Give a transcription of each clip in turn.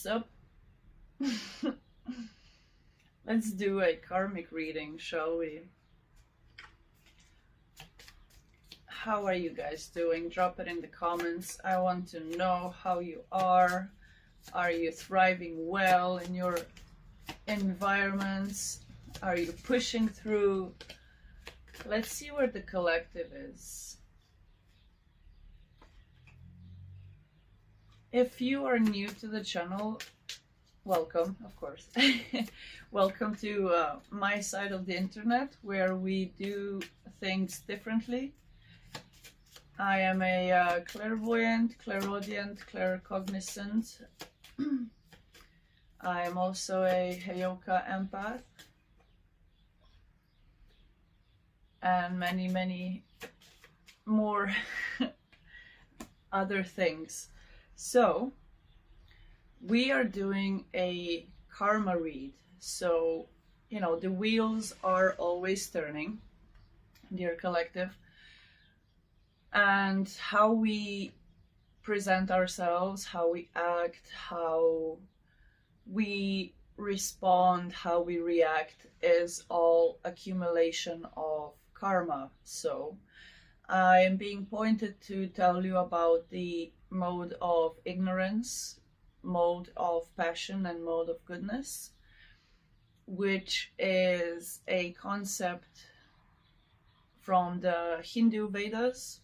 What's up? Let's do a karmic reading, shall we? How are you guys doing? Drop it in the comments. I want to know how you are. Are you thriving well in your environments? Are you pushing through? Let's see where the collective is. If you are new to the channel, welcome, of course. Welcome to my side of the internet, where we do things differently. I am a clairvoyant, clairaudient, claircognizant. I am also a Heyoka empath. And many, many more other things. So, we are doing a karma read. So, you know, the wheels are always turning, dear collective. And how we present ourselves, how we act, how we respond, how we react is all accumulation of karma. So, I am being pointed to tell you about the mode of ignorance, mode of passion, and mode of goodness, which is a concept from the Hindu Vedas,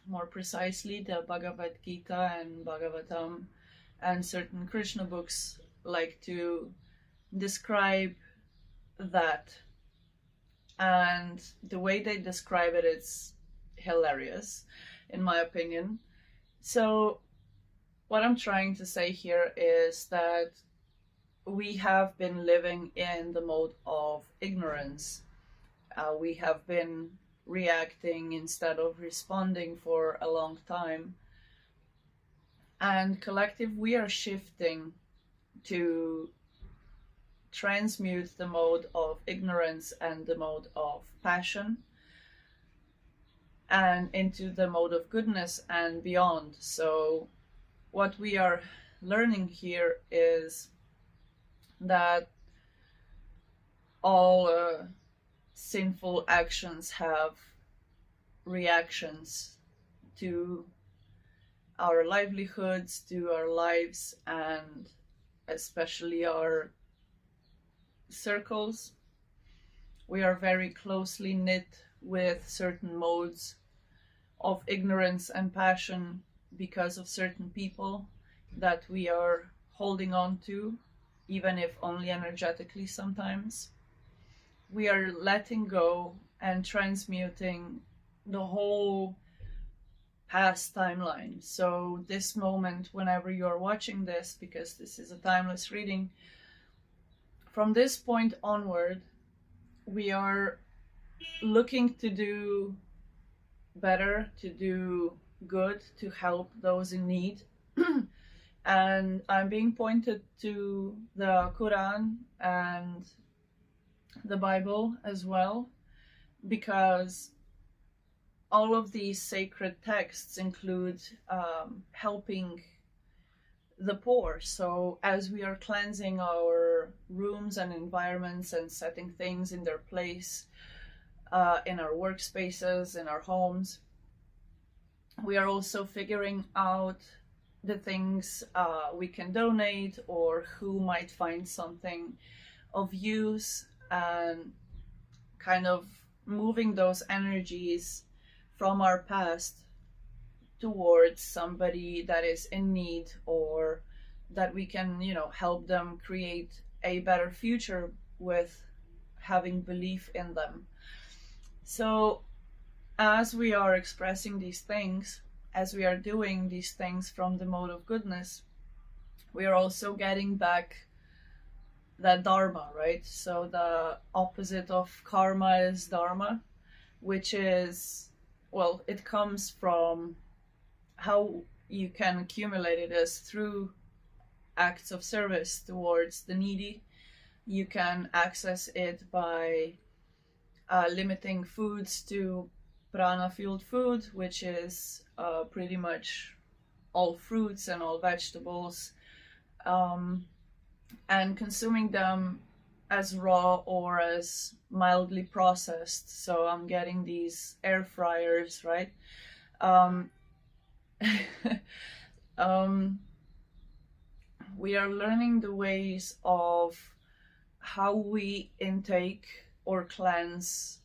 more precisely the Bhagavad Gita and Bhagavatam, and certain Krishna books like to describe that. And the way they describe it, it's hilarious, in my opinion. So what I'm trying to say here is that we have been living in the mode of ignorance. We have been reacting instead of responding for a long time. And collective, we are shifting to transmute the mode of ignorance and the mode of passion and into the mode of goodness and beyond. So what we are learning here is that all sinful actions have reactions to our livelihoods, to our lives, and especially our circles. We are very closely knit with certain modes of ignorance and passion because of certain people that we are holding on to, even if only energetically sometimes. We are letting go and transmuting the whole past timeline. So this moment, whenever you are watching this, because this is a timeless reading, from this point onward, we are looking to do better, to do good, to help those in need. And I'm being pointed to the Quran and the Bible as well, because all of these sacred texts include helping the poor. So as we are cleansing our rooms and environments and setting things in their place, in our workspaces, in our homes, we are also figuring out the things we can donate or who might find something of use, and kind of moving those energies from our past towards somebody that is in need, or that we can, you know, help them create a better future with having belief in them. So as we are expressing these things, as we are doing these things from the mode of goodness, we are also getting back that dharma, right? So the opposite of karma is dharma, which is, well, it comes from how you can accumulate it as through acts of service towards the needy. You can access it by limiting foods to prana-fueled food, which is pretty much all fruits and all vegetables, and consuming them as raw or as mildly processed. So I'm getting these air fryers, right? We are learning the ways of how we intake or cleanse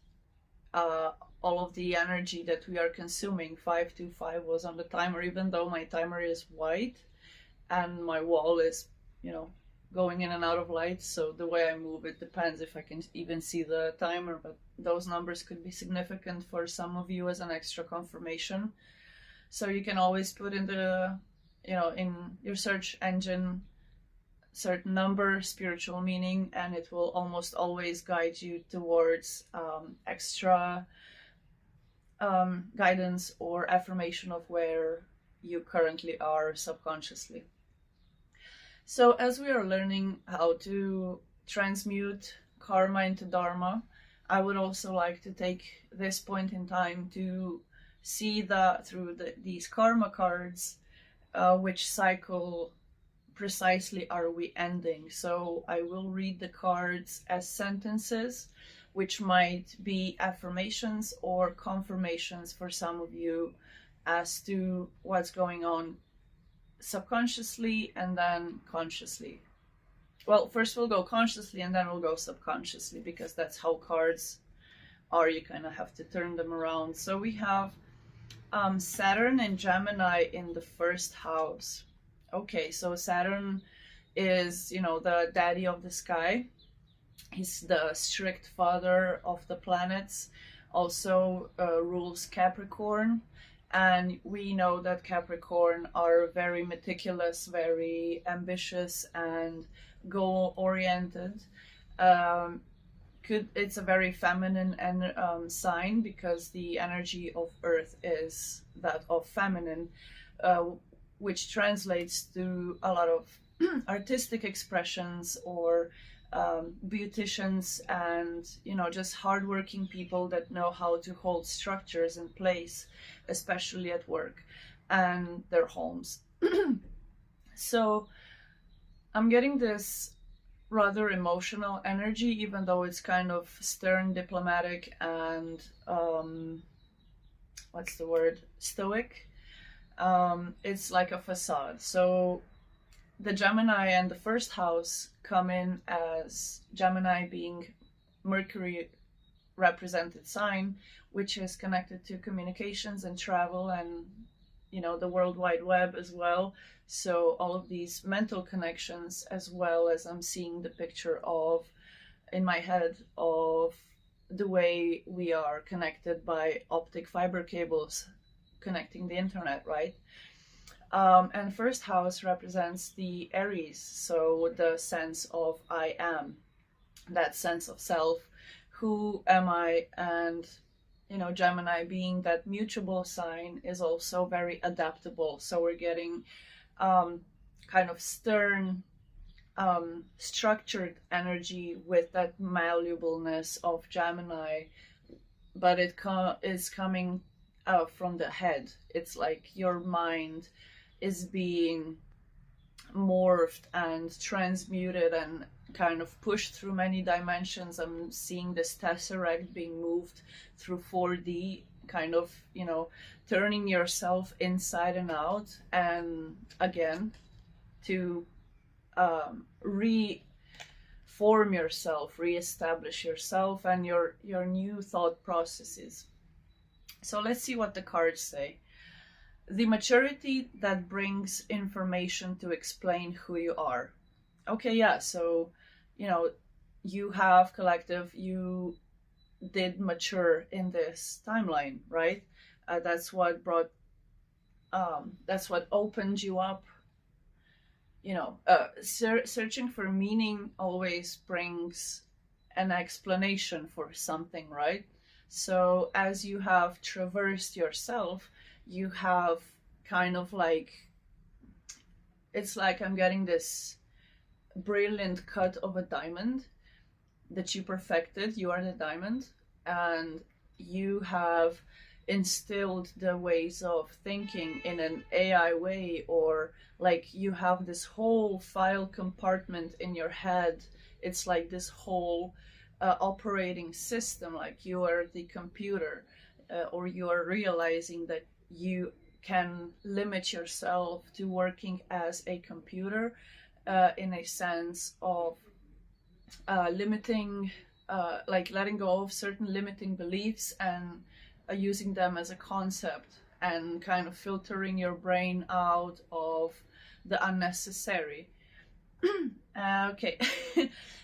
all of the energy that we are consuming. 525 was on the timer, even though my timer is white and my wall is, you know, going in and out of light, so the way I move it depends if I can even see the timer, but those numbers could be significant for some of you as an extra confirmation. So you can always put in the, you know, in your search engine certain number, spiritual meaning, and it will almost always guide you towards extra guidance or affirmation of where you currently are subconsciously. So as we are learning how to transmute karma into dharma, I would also like to take this point in time to see that through these karma cards, which cycle precisely are we ending. So I will read the cards as sentences, which might be affirmations or confirmations for some of you as to what's going on subconsciously and then consciously. Well, first we'll go consciously and then we'll go subconsciously, because that's how cards are. You kind of have to turn them around. So we have Saturn and Gemini in the first house. Okay, so Saturn is, you know, the daddy of the sky. He's the strict father of the planets. Also rules Capricorn. And we know that Capricorn are very meticulous, very ambitious, and goal-oriented. It's a very feminine sign, because the energy of Earth is that of feminine, which translates to a lot of artistic expressions, or beauticians, and, you know, just hardworking people that know how to hold structures in place, especially at work and their homes. So I'm getting this rather emotional energy, even though it's kind of stern, diplomatic, and what's the word, stoic. It's like a facade. So the Gemini and the first house come in as Gemini being Mercury represented sign, which is connected to communications and travel and, you know, the World Wide Web as well. So all of these mental connections, as well as I'm seeing the picture of, in my head, of the way we are connected by optic fiber cables connecting the internet, right? And first house represents the Aries, so the sense of I am, that sense of self, who am I? And, you know, Gemini being that mutable sign is also very adaptable. So we're getting kind of stern, structured energy with that malleableness of Gemini, but it is coming out from the head. It's like your mind is being morphed and transmuted and kind of pushed through many dimensions. I'm seeing this tesseract being moved through 4D, kind of, you know, turning yourself inside and out, and again to reform yourself, reestablish yourself and your new thought processes. So let's see what the cards say. The maturity that brings information to explain who you are. Okay, yeah, so, you know, you have collective, you did mature in this timeline, right? That's what brought, that's what opened you up. You know, searching for meaning always brings an explanation for something, right? So as you have traversed yourself, you have kind of like, it's like I'm getting this brilliant cut of a diamond that you perfected. You are the diamond, and you have instilled the ways of thinking in an AI way, or like you have this whole file compartment in your head. It's like this whole operating system, like you are the computer, or you are realizing that you can limit yourself to working as a computer, in a sense of limiting, like letting go of certain limiting beliefs and using them as a concept, and kind of filtering your brain out of the unnecessary. Okay.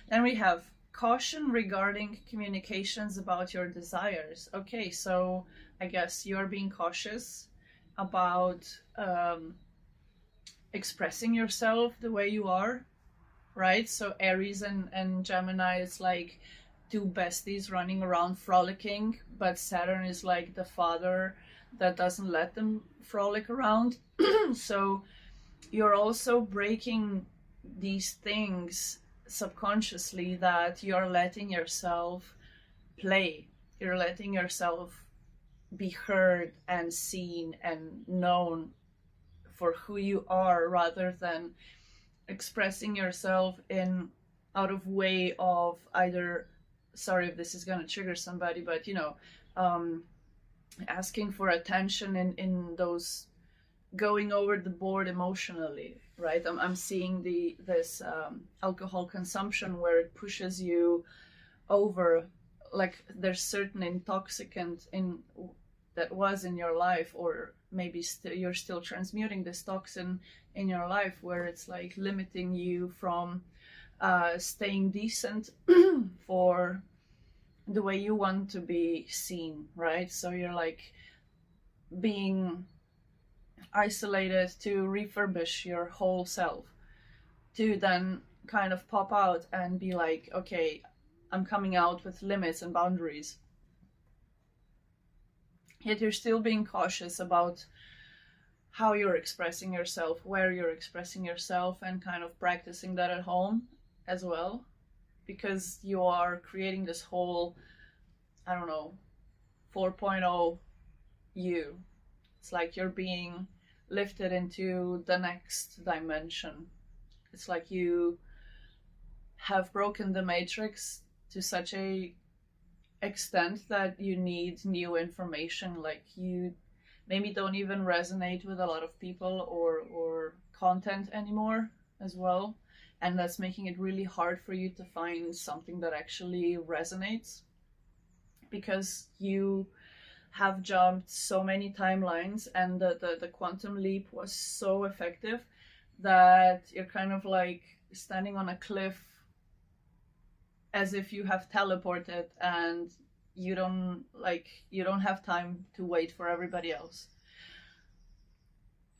Then we have caution regarding communications about your desires. Okay, so I guess you're being cautious about expressing yourself the way you are, right? So Aries and Gemini is like two besties running around frolicking, but Saturn is like the father that doesn't let them frolic around. So you're also breaking these things subconsciously, that you're letting yourself play. You're letting yourself be heard and seen and known for who you are, rather than expressing yourself in out of way of either, sorry if this is going to trigger somebody, but you know, asking for attention in those, going over the board emotionally, right? I'm seeing this alcohol consumption where it pushes you over, like there's certain intoxicant in that was in your life, or maybe you're still transmuting this toxin in your life, where it's like limiting you from staying decent for the way you want to be seen, right? So you're like being isolated to refurbish your whole self, to then kind of pop out and be like, okay, I'm coming out with limits and boundaries. Yet you're still being cautious about how you're expressing yourself, where you're expressing yourself, and kind of practicing that at home as well, because you are creating this whole, I don't know, 4.0 you. It's like you're being lifted into the next dimension. It's like you have broken the matrix to such a extent that you need new information, like you maybe don't even resonate with a lot of people or content anymore as well, and that's making it really hard for you to find something that actually resonates, because you have jumped so many timelines, and the quantum leap was so effective that you're kind of like standing on a cliff, as if you have teleported, and you don't have time to wait for everybody else.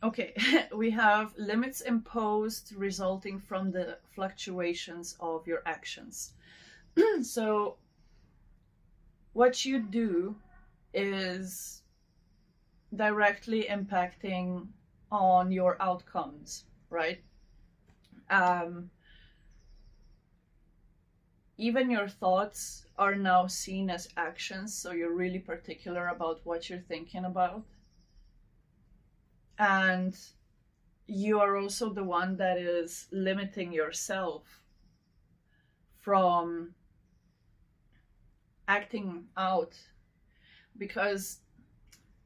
Okay. We have limits imposed resulting from the fluctuations of your actions. So what you do is directly impacting on your outcomes, right? Even your thoughts are now seen as actions, so you're really particular about what you're thinking about. And you are also the one that is limiting yourself from acting out, because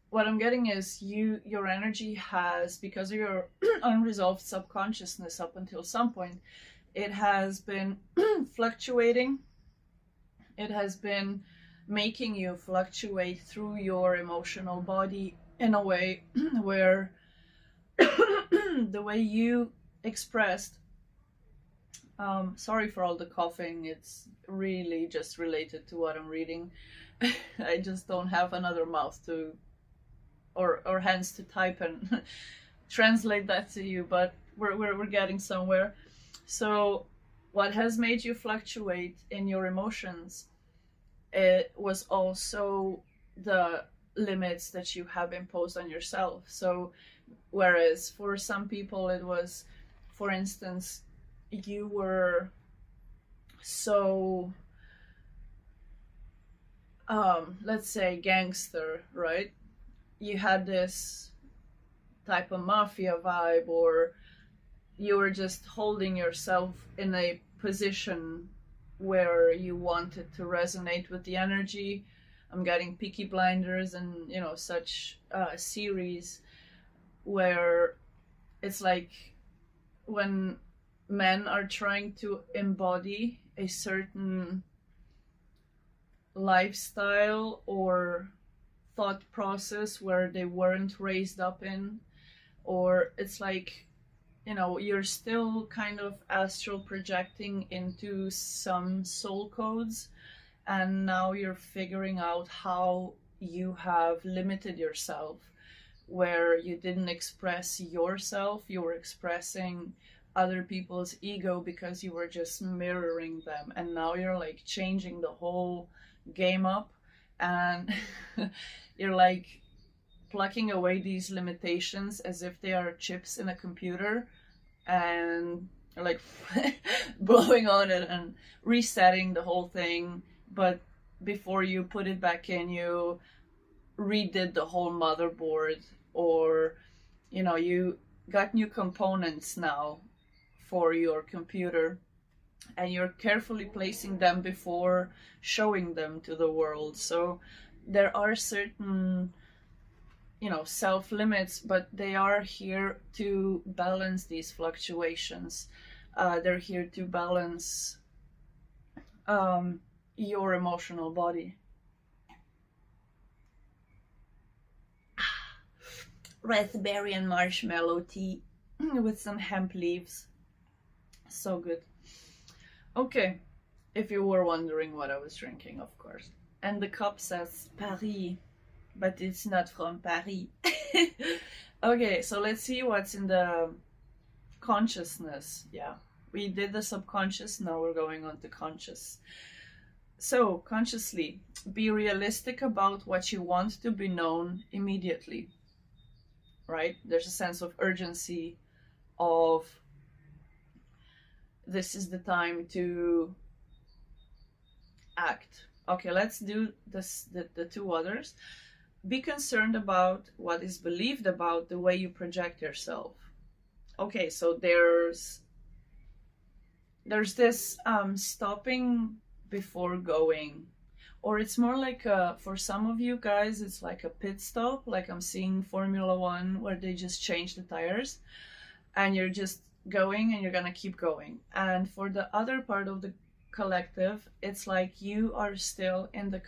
what I'm getting is your energy has, because of your unresolved subconsciousness up until some point, it has been fluctuating. It has been making you fluctuate through your emotional body in a way where the way you expressed, sorry for all the coughing, it's really just related to what I'm reading. I just don't have another mouth to, or hands to type and translate that to you, but we're getting somewhere. So what has made you fluctuate in your emotions, it was also the limits that you have imposed on yourself. So whereas for some people it was, for instance, you were so let's say gangster, right? you had this type of mafia vibe, or you were just holding yourself in a position where you wanted to resonate with the energy. I'm getting Peaky Blinders and, you know, such series where it's like when men are trying to embody a certain lifestyle or thought process where they weren't raised up in, or it's like, you know, you're still kind of astral projecting into some soul codes, and now you're figuring out how you have limited yourself, where you didn't express yourself, you were expressing other people's ego because you were just mirroring them, and now you're like changing the whole game up, and you're like plucking away these limitations as if they are chips in a computer, and like blowing on it and resetting the whole thing. But before you put it back in, you redid the whole motherboard, or, you know, you got new components now for your computer, and you're carefully placing them before showing them to the world. So there are certain, you know, self limits, but they are here to balance these fluctuations. They're here to balance your emotional body. Raspberry and marshmallow tea with some hemp leaves. So good. Okay, if you were wondering what I was drinking, of course. And the cup says Paris, but it's not from Paris. Okay, so let's see what's in the consciousness. Yeah, we did the subconscious, now we're going on to conscious. So, consciously, be realistic about what you want to be known immediately, right? There's a sense of urgency of this is the time to act. Okay, let's do this, the two others. Be concerned about what is believed about the way you project yourself. Okay, so there's this stopping before going, or it's more like for some of you guys, it's like a pit stop, like I'm seeing Formula One where they just change the tires and you're just going and you're gonna keep going. And for the other part of the collective, it's like you are still in the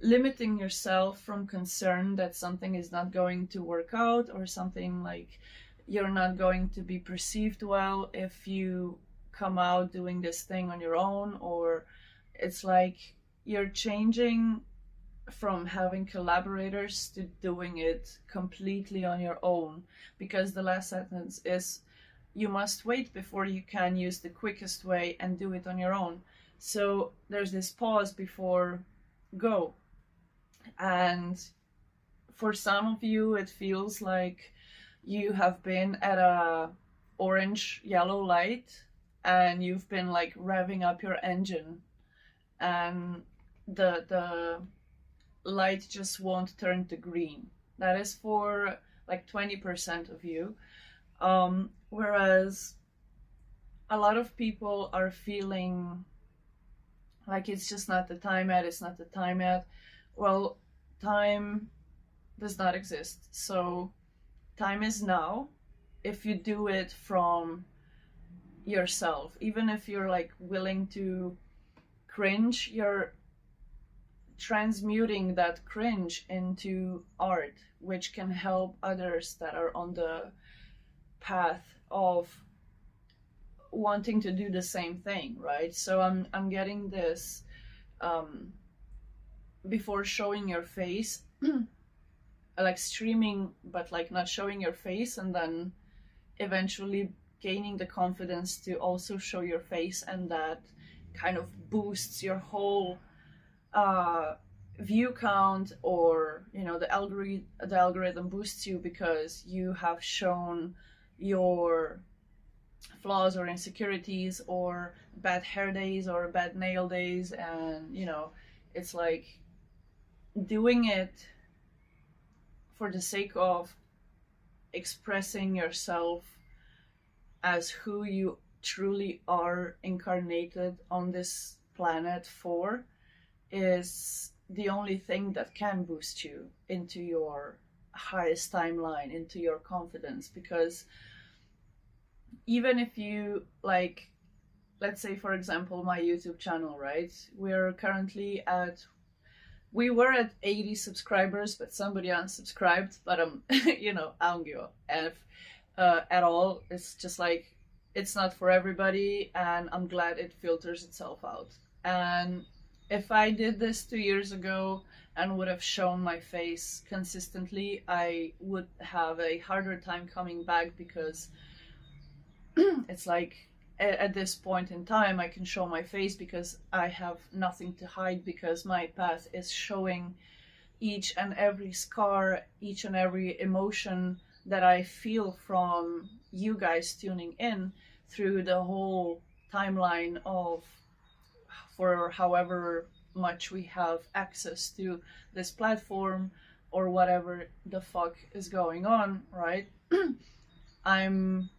limiting yourself from concern that something is not going to work out, or something like you're not going to be perceived well if you come out doing this thing on your own, or it's like you're changing from having collaborators to doing it completely on your own, because the last sentence is you must wait before you can use the quickest way and do it on your own. So there's this pause before go. And for some of you, it feels like you have been at a orange yellow light and you've been like revving up your engine, and the light just won't turn to green. That is for like 20% of you. Whereas a lot of people are feeling like it's just not the time yet, it's not the time yet. Well, time does not exist. So time is now if you do it from yourself. Even if you're like willing to cringe, you're transmuting that cringe into art, which can help others that are on the path of wanting to do the same thing, right? So I'm getting this before showing your face, like streaming, but like not showing your face, and then eventually gaining the confidence to also show your face, and that kind of boosts your whole view count, or you know, the algorithm boosts you because you have shown your flaws or insecurities or bad hair days or bad nail days, and you know, it's like doing it for the sake of expressing yourself as who you truly are incarnated on this planet for is the only thing that can boost you into your highest timeline, into your confidence. Because even if you, like, let's say for example my YouTube channel, right, we were at 80 subscribers, but somebody unsubscribed. But you know, I don't give a F at all. It's just like, it's not for everybody, and I'm glad it filters itself out. And if I did this 2 years ago and would have shown my face consistently, I would have a harder time coming back, because it's like, at this point in time I can show my face because I have nothing to hide, because my path is showing each and every scar, each and every emotion that I feel from you guys tuning in through the whole timeline of, for however much we have access to this platform or whatever the fuck is going on, right? I'm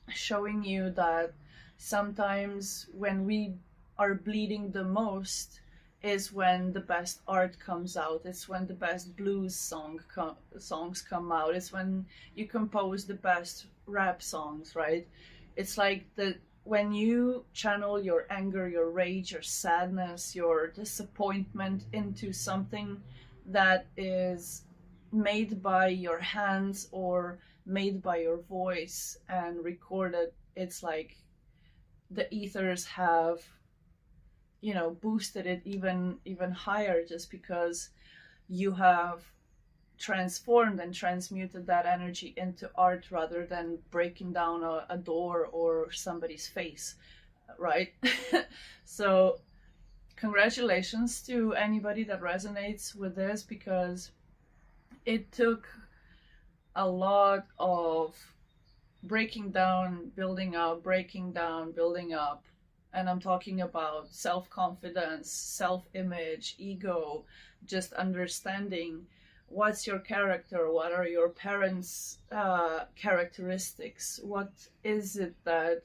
showing you that sometimes when we are bleeding the most is when the best art comes out. It's when the best blues songs come out. It's when you compose the best rap songs, right? It's like when you channel your anger, your rage, your sadness, your disappointment into something that is made by your hands or made by your voice and recorded, it's like the ethers have, you know, boosted it even higher, just because you have transformed and transmuted that energy into art rather than breaking down a door or somebody's face, right? So congratulations to anybody that resonates with this, because it took a lot of breaking down, building up, breaking down, building up. And I'm talking about self-confidence, self-image, ego, just understanding what's your character, what are your parents' characteristics, what is it that,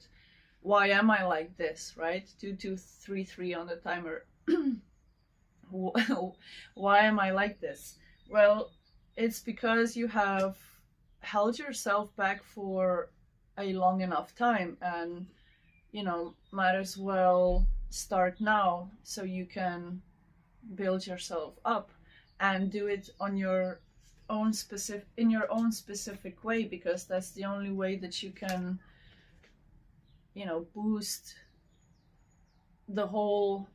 why am I like this, right? 2233 on the timer. Why am I like this? Well, it's because you have held yourself back for a long enough time, and you know, might as well start now so you can build yourself up and do it on your own specific way, because that's the only way that you can, you know, boost the whole,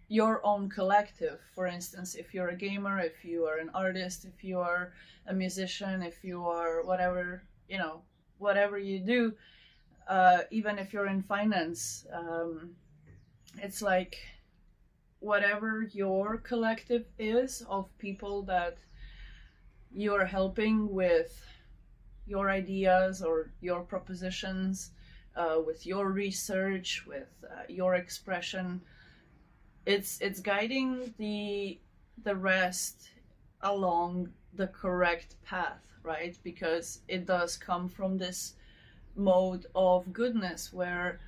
your own collective. For instance, if you're a gamer, if you are an artist, if you are a musician, if you are whatever, you know, whatever you do, even if you're in finance, it's like whatever your collective is of people that you're helping with your ideas or your propositions, with your research, with your expression, it's guiding the rest along the correct path, right? Because it does come from this mode of goodness where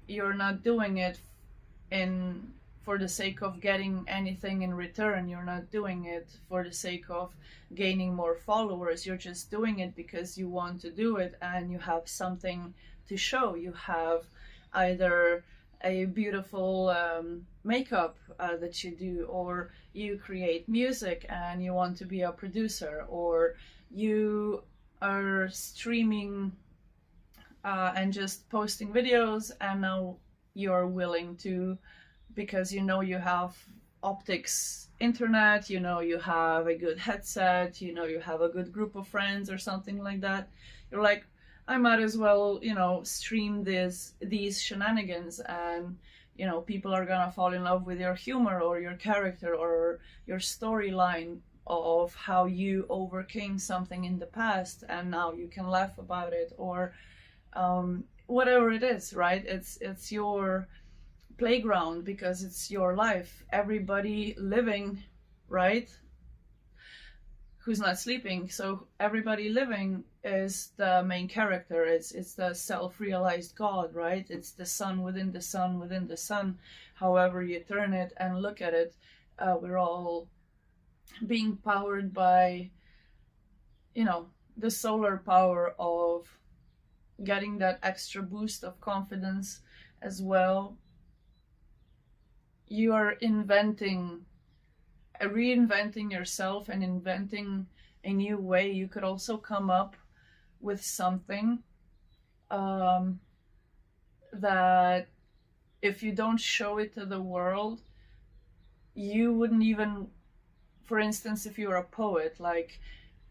you're not doing it for the sake of getting anything in return. You're not doing it for the sake of gaining more followers. You're just doing it because you want to do it and you have something to show. You have either a beautiful makeup that you do, or you create music and you want to be a producer, or you are streaming and just posting videos, and now you're willing to, because you know you have optics internet, you know you have a good headset, you know you have a good group of friends or something like that, you're like, I might as well, you know, stream these shenanigans, and you know, people are gonna fall in love with your humor or your character or your storyline of how you overcame something in the past and now you can laugh about it, or whatever it is, right? It's your playground because it's your life. Everybody living, right, who's not sleeping. So everybody living is the main character. It's the self-realized God, right? It's the sun within the sun within the sun. However you turn it and look at it, we're all being powered by, you know, the solar power of getting that extra boost of confidence as well. You are reinventing yourself and inventing a new way. You could also come up with something that if you don't show it to the world, you wouldn't even, for instance, if you're a poet, like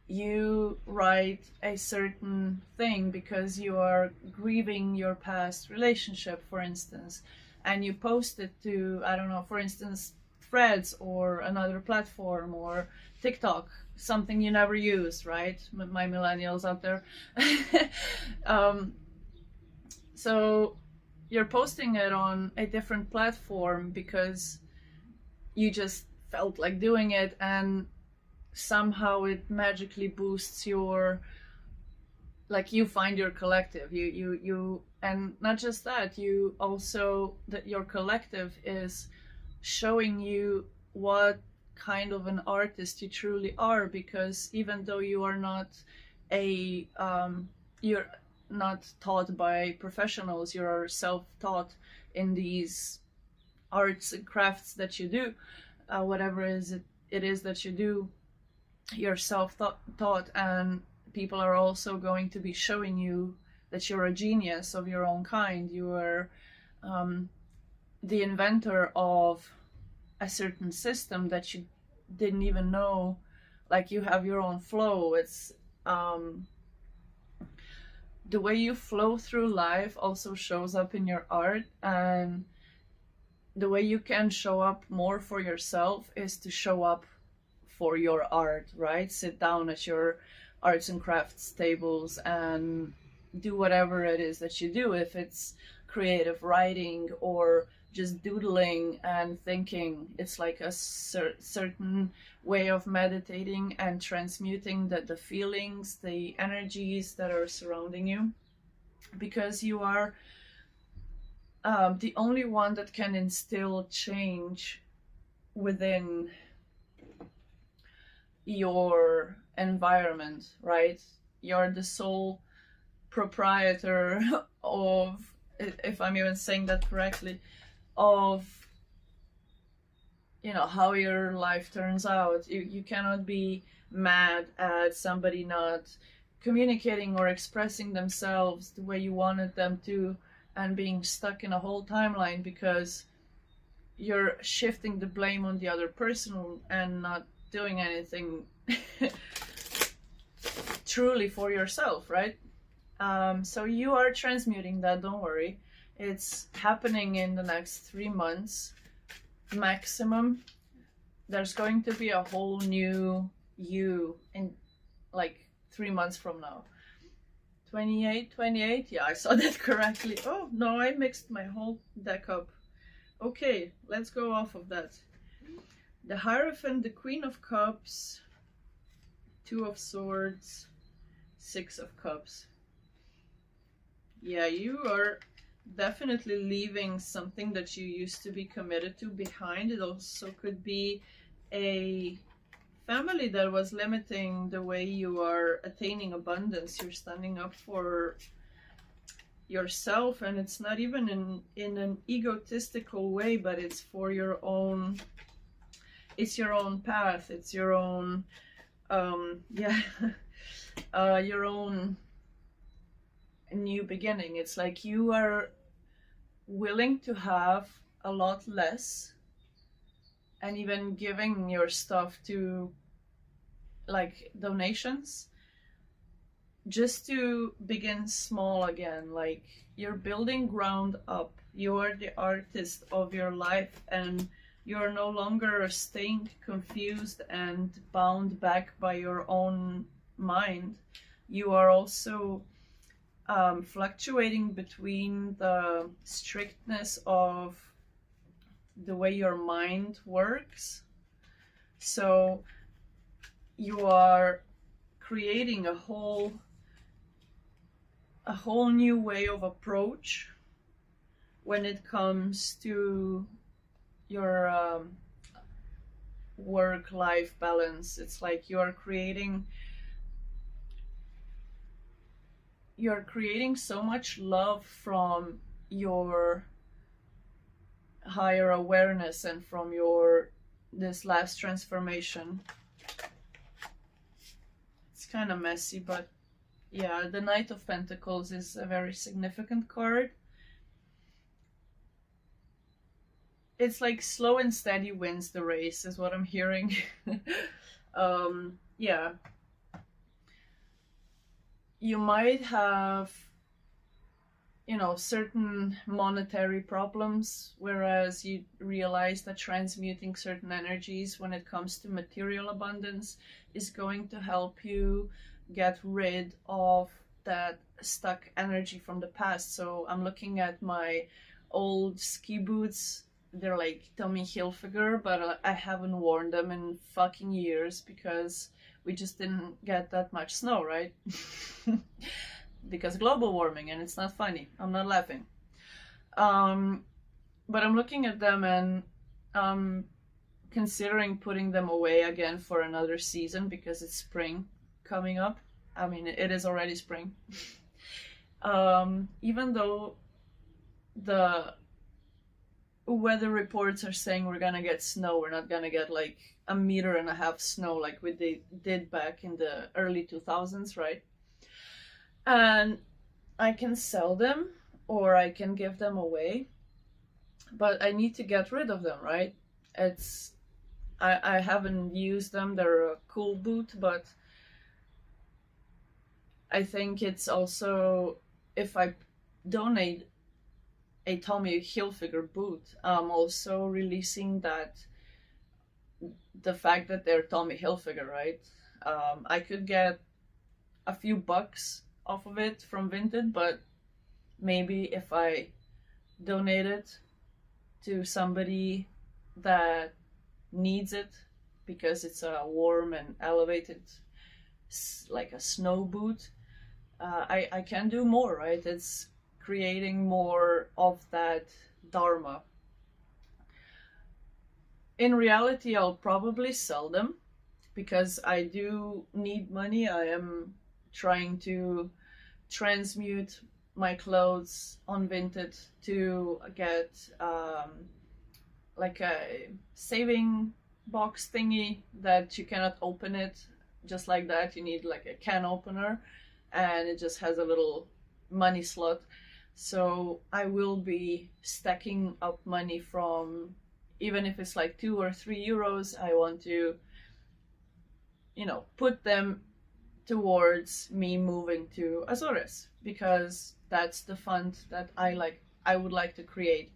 you write a certain thing because you are grieving your past relationship, for instance, and you post it to, I don't know, for instance, Threads or another platform or TikTok, something you never use, right? My millennials out there. So you're posting it on a different platform because you just felt like doing it, and somehow it magically boosts your, like, you find your collective, you and not just that, you also, that your collective is showing you what kind of an artist you truly are, because even though you are not a you're not taught by professionals, you're self-taught in these arts and crafts that you do, whatever it is that you do, you're self-taught, and people are also going to be showing you that you're a genius of your own kind. You are the inventor of a certain system that you didn't even know, like you have your own flow. It's the way you flow through life also shows up in your art, and the way you can show up more for yourself is to show up for your art, right? Sit down at your arts and crafts tables and do whatever it is that you do. If it's creative writing or just doodling and thinking, it's like a certain way of meditating and transmuting the feelings, the energies that are surrounding you, because you are the only one that can instill change within your environment, right? You're the sole proprietor of, if I'm even saying that correctly, of, you know, how your life turns out. You cannot be mad at somebody not communicating or expressing themselves the way you wanted them to, and being stuck in a whole timeline because you're shifting the blame on the other person and not doing anything truly for yourself, right? So you are transmuting that, don't worry. It's happening in the next 3 months maximum. There's going to be a whole new you in like 3 months from now. 28, yeah, I saw that correctly. Oh no, I mixed my whole deck up. Okay, let's go off of that. The Hierophant, the Queen of Cups, 2 of Swords, 6 of Cups. Yeah, you are definitely leaving something that you used to be committed to behind. It also could be a family that was limiting the way you are attaining abundance. You're standing up for yourself, and it's not even in an egotistical way, but it's for your own, it's your own path, it's your own your own new beginning. It's like you are willing to have a lot less, and even giving your stuff to like donations, just to begin small again. Like you're building ground up. You are the artist of your life, and you're no longer staying confused and bound back by your own mind. You are also fluctuating between the strictness of the way your mind works. So you are creating a whole new way of approach when it comes to your work-life balance. It's like you're creating so much love from your higher awareness and from this last transformation. It's kind of messy, but yeah, the Knight of Pentacles is a very significant card. It's like slow and steady wins the race, is what I'm hearing. Yeah. You might have, you know, certain monetary problems, whereas you realize that transmuting certain energies when it comes to material abundance is going to help you get rid of that stuck energy from the past. So I'm looking at my old ski boots. They're like Tommy Hilfiger, but I haven't worn them in fucking years because we just didn't get that much snow, right? Because global warming, and it's not funny. I'm not laughing. But I'm looking at them and considering putting them away again for another season because it's spring coming up. I mean, it is already spring. Even though the weather reports are saying we're gonna get snow, we're not gonna get like 1.5 meters snow like we did back in the early 2000s, right? And I can sell them or I can give them away, but I need to get rid of them, right? I haven't used them. They're a cool boot, but I think it's also, if I donate a Tommy Hilfiger boot, I'm also releasing the fact that they're Tommy Hilfiger, right? I could get a few bucks off of it from Vinted, but maybe if I donate it to somebody that needs it because it's a warm and elevated, like a snow boot, I can do more, right? It's creating more of that dharma. In reality, I'll probably sell them because I do need money. I am trying to transmute my clothes on Vinted to get like a saving box thingy that you cannot open it just like that. You need like a can opener, and it just has a little money slot. So I will be stacking up money from, even if it's like 2 or 3 euros, I want to, you know, put them towards me moving to Azores, because that's the fund that I would like to create.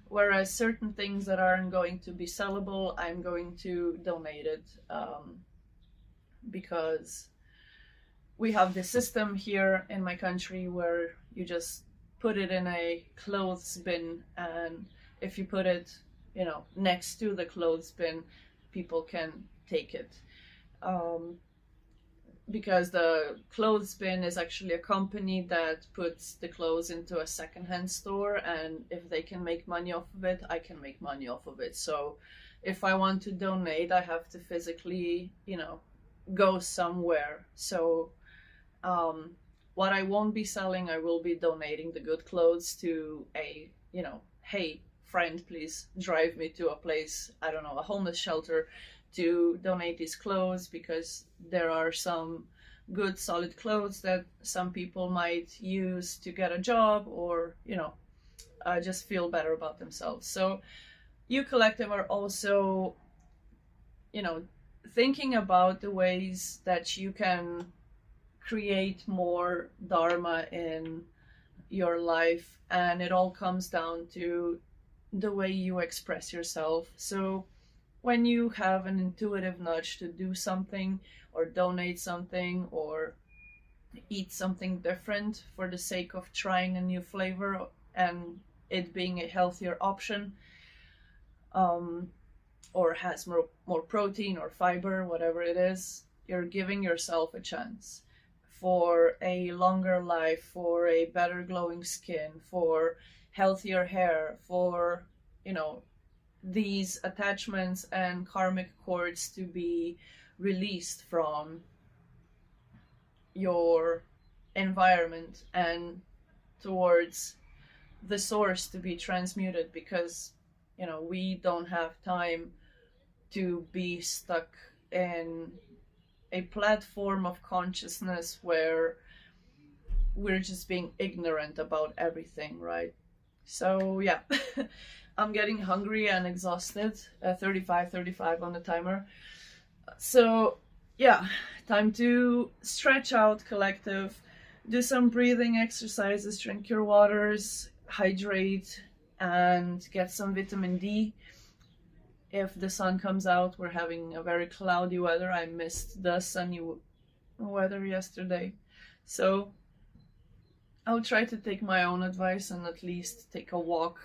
Whereas certain things that aren't going to be sellable, I'm going to donate it, because we have this system here in my country where you just put it in a clothes bin, and if you put it, you know, next to the clothes bin, people can take it. Because the clothes bin is actually a company that puts the clothes into a secondhand store, and if they can make money off of it, I can make money off of it. So if I want to donate, I have to physically, you know, go somewhere. So what I won't be selling, I will be donating the good clothes to a, you know, hey friend, please drive me to a place, I don't know, a homeless shelter, to donate these clothes, because there are some good solid clothes that some people might use to get a job, or, you know, just feel better about themselves. So you collective are also, you know, thinking about the ways that you can create more dharma in your life, and it all comes down to the way you express yourself. So when you have an intuitive nudge to do something or donate something or eat something different for the sake of trying a new flavor and it being a healthier option, or has more protein or fiber, whatever it is, you're giving yourself a chance for a longer life, for a better glowing skin, for healthier hair, for, you know, these attachments and karmic cords to be released from your environment and towards the source to be transmuted, because, you know, we don't have time to be stuck in a platform of consciousness where we're just being ignorant about everything, right? So yeah, I'm getting hungry and exhausted. 35 on the timer. So yeah, time to stretch out, collective. Do some breathing exercises, drink your waters, hydrate, and get some vitamin D. If the sun comes out, we're having a very cloudy weather. I missed the sunny weather yesterday. So I'll try to take my own advice and at least take a walk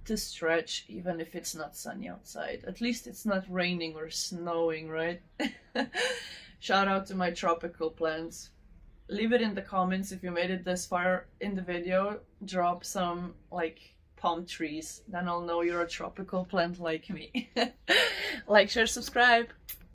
to stretch, even if it's not sunny outside. At least it's not raining or snowing, right? Shout out to my tropical plants. Leave it in the comments if you made it this far in the video. Drop some like palm trees, then I'll know you're a tropical plant like me. Like, share, subscribe.